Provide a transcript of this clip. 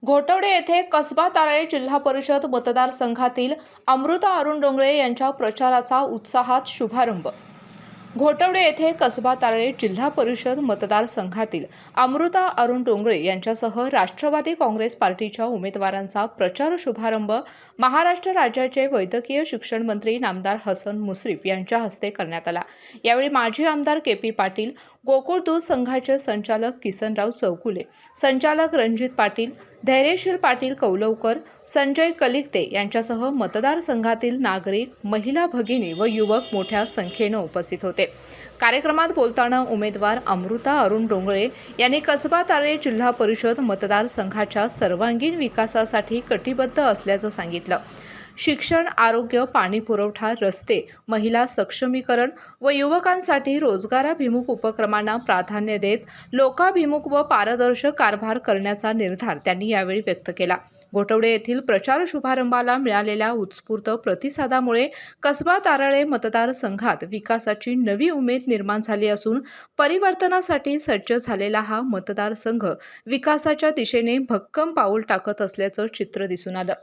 घोटवडे येथे कसबा तारळे जिल्हा परिषद मतदारसंघातील अमृता अरुण डोंगरे यांच्या प्रचाराचा उत्साहात शुभारंभ। घोटवडे येथे कसबा तारळे जिल्हा परिषद मतदारसंघातील अमृता अरुण डोंगरे यांच्यासह राष्ट्रवादी काँग्रेस पार्टीच्या उमेदवारांचा प्रचार शुभारंभ महाराष्ट्र राज्याचे वैद्यकीय शिक्षण मंत्री नामदार हसन मुश्रीफ यांच्या हस्ते करण्यात आला। यावेळी माजी आमदार के.पी. पाटील, गोकुळ दूध संघाचे संचालक किसनराव चौगुले, संचालक रणजित पाटील, धैर्यशील पाटील कौलवकर, संजय कलिकते यांच्यासह मतदारसंघातील नागरिक, महिला भगिनी व युवक मोठ्या संख्येने उपस्थित होते। कार्यक्रमात बोलताना उमेदवार अमृता अरुण डोंगरे यांनी कसबा तारळे जिल्हा परिषद मतदारसंघाच्या सर्वांगीण विकासासाठी कटिबद्ध असल्याचं सांगितलं। शिक्षण, आरोग्य, पाणी पुरवठा, रस्ते, महिला सक्षमीकरण व युवकांसाठी रोजगाराभिमुख उपक्रमांना प्राधान्य देत लोकाभिमुख व पारदर्शक कारभार करण्याचा निर्धार त्यांनी यावेळी व्यक्त केला। घोटवडे येथील प्रचार शुभारंभाला मिळालेल्या उत्स्फूर्त प्रतिसादामुळे कसबा तारळे मतदारसंघात विकासाची नवी उमेद निर्माण झाली असून परिवर्तनासाठी सज्ज झालेला हा मतदारसंघ विकासाच्या दिशेने भक्कम पाऊल टाकत असल्याचं चित्र दिसून आलं।